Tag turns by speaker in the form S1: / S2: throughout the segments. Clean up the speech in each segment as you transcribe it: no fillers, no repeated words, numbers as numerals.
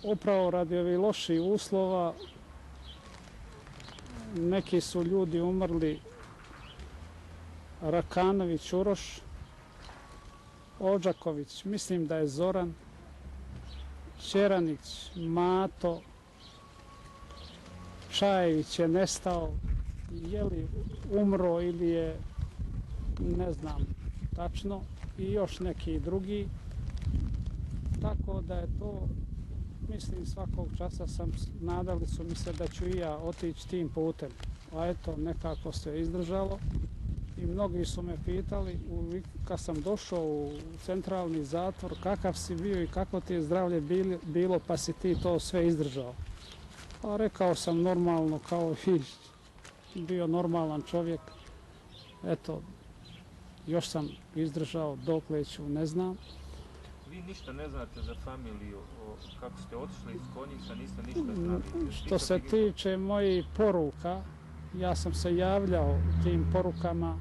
S1: upravo radi ovih loših uslova neki su ljudi umrli. Rakanović Uroš, Odžaković, mislim da je Zoran, Čeranić Mato, Čajević je nestao, je li umro ili je, ne znam tačno, i još neki drugi. Tako da je to, mislim, svakog časa nadali su mi se da ću i ja otići tim putem. A eto, nekako se izdržalo i mnogi su me pitali kad sam došao u centralni zatvor kakav si bio i kako ti je zdravlje bilo pa si ti to sve izdržao. A rekao sam normalno, kao i bio normalan čovjek. Eto, još sam izdržao dokle ću, ne znam.
S2: Vi ništa ne znate za familiju, kako ste otišli iz Konjica, niste ništa znali?
S1: Što se tiče mojih poruka, ja sam se javljao tim porukama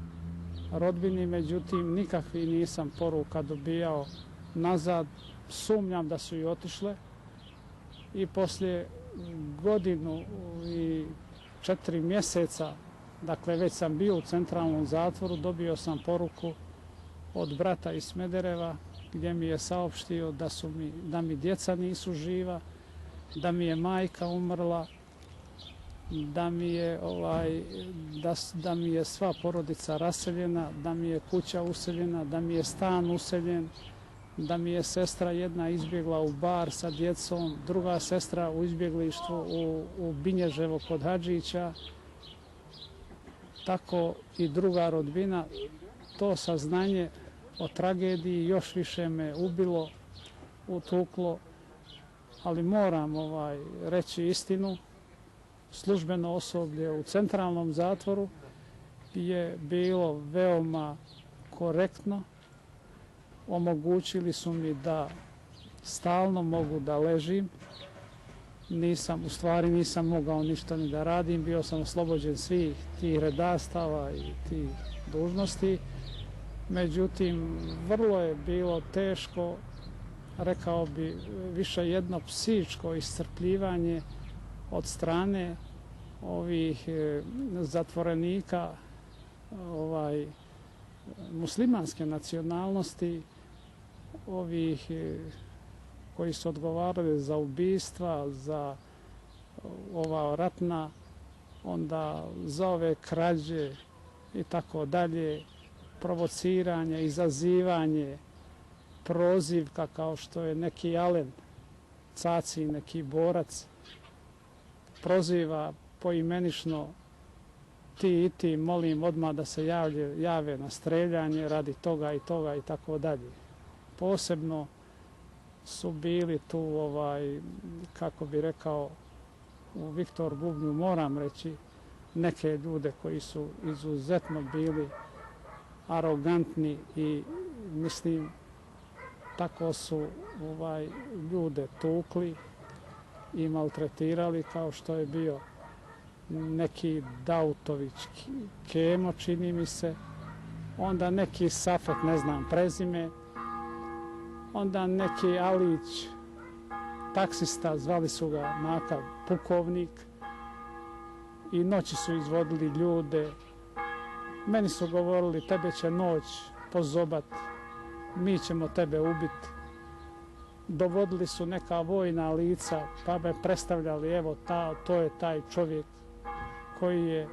S1: rodbini, međutim nikakvih nisam poruka dobijao nazad. Sumnjam da su i otišle i poslije godinu i 4 mjeseca, dakle već sam bio u centralnom zatvoru, dobio sam poruku od brata iz Smedereva gdje mi je saopštio da mi djeca nisu živa, da mi je majka umrla, da mi je sva porodica raseljena, da mi je kuća useljena, da mi je stan useljen, da mi je sestra jedna izbjegla u Bar sa djecom, druga sestra u izbjeglištvu u Binježevo kod Hadžića, tako i druga rodbina. To saznanje o tragediji još više me ubilo, utuklo, ali moram reći istinu. Službeno osoblje u centralnom zatvoru je bilo veoma korektno. Omogućili su mi da stalno mogu da ležim. Nisam mogao ništa ni da radim. Bio sam oslobođen svih tih redastava i tih dužnosti. Međutim, vrlo je bilo teško, rekao bi, više jedno psihičko iscrpljivanje od strane ovih zatvorenika muslimanske nacionalnosti, ovih koji su odgovarali za ubistva, za ova ratna, onda za ove krađe i tako dalje, provociranje, izazivanje, prozivka kao što je neki Alen Caci, neki borac, proziva poimenično ti i ti, molim odmah da se jave na streljanje radi toga i toga i tako dalje. Posebno su bili tu, kako bi rekao, u Viktor Bubnju moram reći, neke ljude koji su izuzetno bili arogantni i mislim tako su ljude tukli i maltretirali, kao što je bio neki Dautović Kemo, čini mi se, onda neki Safet, ne znam prezime, onda neki Alić, taksista, zvali su ga Makav Pukovnik, i noći su izvodili ljude. Meni su govorili, tebe će noć pozobat, mi ćemo tebe ubiti. Dovodili su neka vojna lica pa me predstavljali, evo to je taj čovjek koji je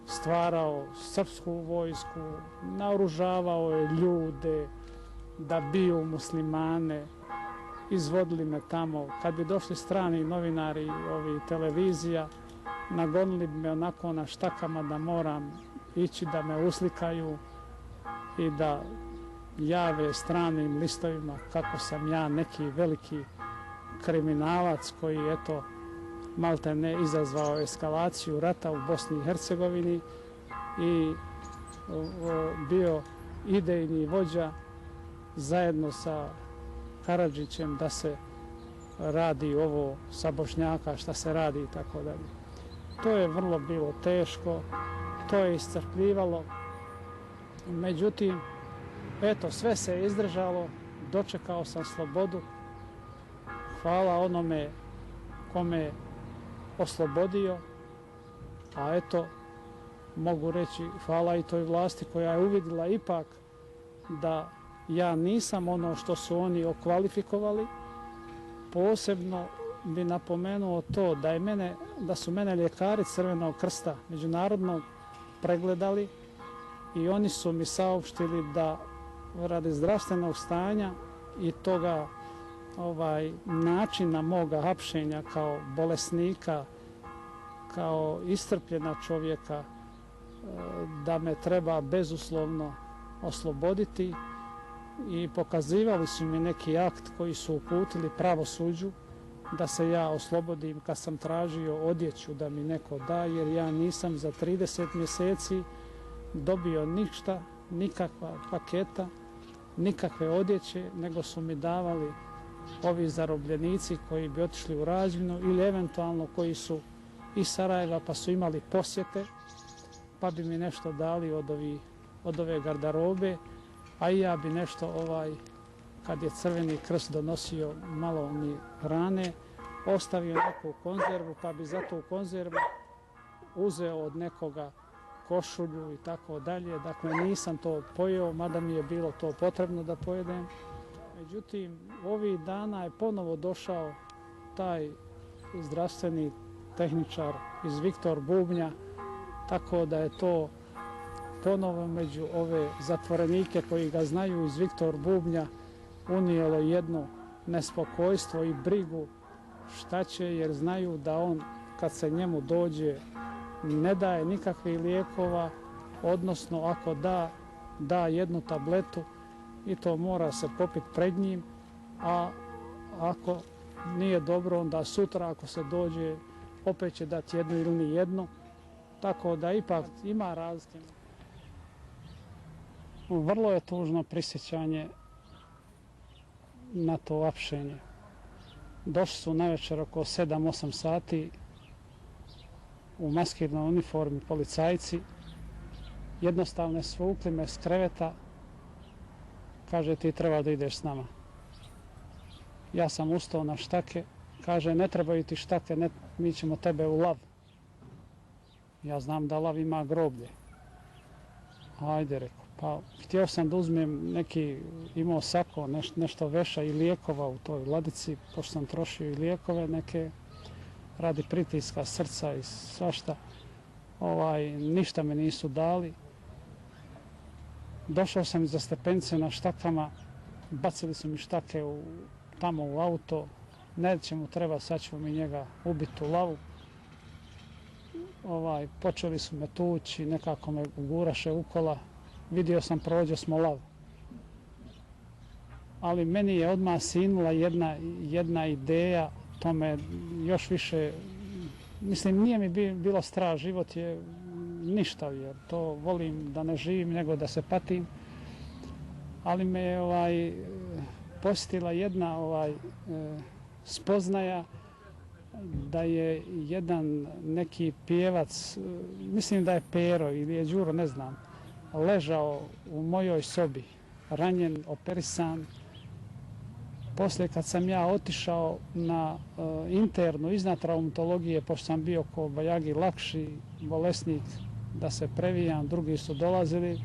S1: stvarao srpsku vojsku, naoružavao je ljude da biju muslimane, izvodili me tamo. Kad bi došli strani novinari ovih televizija, nagonili bi me onako na štakama da moram ići da me uslikaju i da jave stranim listovima kako sam ja neki veliki kriminalac koji eto malte ne izazvao eskalaciju rata u Bosni i Hercegovini i bio idejni vođa zajedno sa Karadžićem da se radi ovo sa Bošnjaka, šta se radi i tako dalje. To je vrlo bilo teško, to je iscrpljivalo, međutim, eto, sve se je izdržalo, dočekao sam slobodu, hvala onome on me oslobodio, a eto, mogu reći hvala i toj vlasti koja je uvidjela ipak da ja nisam ono što su oni okvalifikovali. Posebno bi napomenuo to da su mene ljekari Crvenog krsta međunarodnog pregledali i oni su mi saopštili da radi zdravstvenog stanja i toga načina moga hapšenja kao bolesnika, kao iscrpljena čovjeka, da me treba bezuslovno osloboditi i pokazivali su mi neki akt koji su uputili pravosuđu da se ja oslobodim kad sam tražio odjeću da mi neko da, jer ja nisam za 30 mjeseci dobio ništa, nikakva paketa, nikakve odjeće, nego su mi davali ovi zarobljenici koji bi otišli u razmjenu ili eventualno koji su iz Sarajeva pa su imali posjete, pa bi mi nešto dali od ove garderobe, a i ja bi nešto kad je Crveni krst donosio malo mi hrane, ostavio neku konzervu, pa bi za tu konzervu uzeo od nekoga košulju i tako dalje. Dakle, nisam to pojeo, mada mi je bilo to potrebno da pojedem. Međutim, ovih dana je ponovo došao taj zdravstveni tehničar iz Viktor Bubnja, tako da je to ponovo među ove zatvorenike koji ga znaju iz Viktor Bubnja unijelo jedno nespokojstvo i brigu šta će, jer znaju da on kad se njemu dođe ne daje nikakvih lijekova, odnosno ako da jednu tabletu i to mora se popiti pred njim, a ako nije dobro onda sutra ako se dođe opet će dati jednu ili nijednu, tako da ipak ima razlike. Vrlo je tužno prisjećanje na to hapšenje. Došli su navečer oko 7-8 sati u maskirnoj uniformi policajci, jednostavno svukli me s kreveta, kaže ti treba da ideš s nama. Ja sam ustao na štake, kaže ne trebaju ti štake, mi ćemo tebe u lav. Ja znam da lav ima groblje. Ajde, rekao, pa htio sam da uzmem neki, imao sako, nešto veša i lijekova u toj ladici, pošto sam trošio i lijekove neke radi pritiska srca i svašta. Ništa me nisu dali. Došao sam iza stepenice na štakama, bacili su mi štake tamo u auto, neće mu treba, sad ćemo mi njega ubiti u lavu. Počeli su me tući, nekako me guraše u kola, vidio sam prođe smo lav. Ali meni je odmah sinula jedna ideja, to me još više, mislim nije mi bilo strah, život je ništa, jer to volim da ne živim nego da se patim, ali me je posjetila jedna spoznaja da je jedan neki pjevac, mislim da je Pero ili je Đuro, ne znam, ležao u mojoj sobi, ranjen, operisan. Poslije kad sam ja otišao na internu iznad traumatologije, pošto sam bio ko bajagi lakši bolesnik da se previjam, drugi su dolazili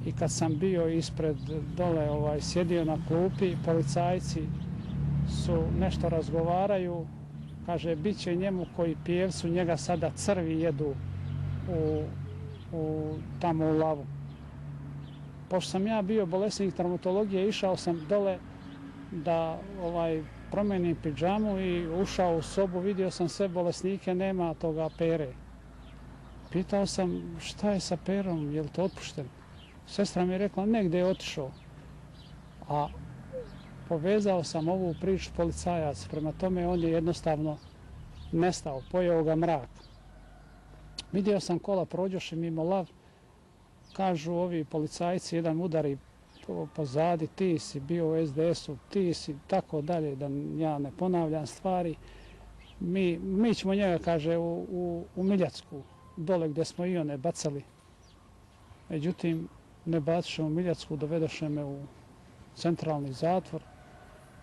S1: i kad sam bio ispred dole, sjedio na klupi, policajci su nešto razgovaraju, kaže bit će njemu koji pjevcu, njega sada crvi jedu tamo u lavu. Pošto sam ja bio bolesnik traumatologije, išao sam dole da promijenim pidžamu i ušao u sobu, vidio sam sve bolesnike, nema toga Pere. Pitao sam šta je sa Perom, je li to otpušten? Sestra mi je rekla negdje je otišao. A povezao sam ovu priču policajac, prema tome on je jednostavno nestao, pojeo ga mrak. Vidio sam kola prođoše mimo lav, kažu ovi policajci, jedan udari pozadi, ti si bio u SDS-u, ti si tako dalje, da ja ne ponavljam stvari. Mi ćemo njega, kaže, u Miljacku, dole gdje smo i one bacali. Međutim, ne baciše u Miljacku, dovedoše me u centralni zatvor.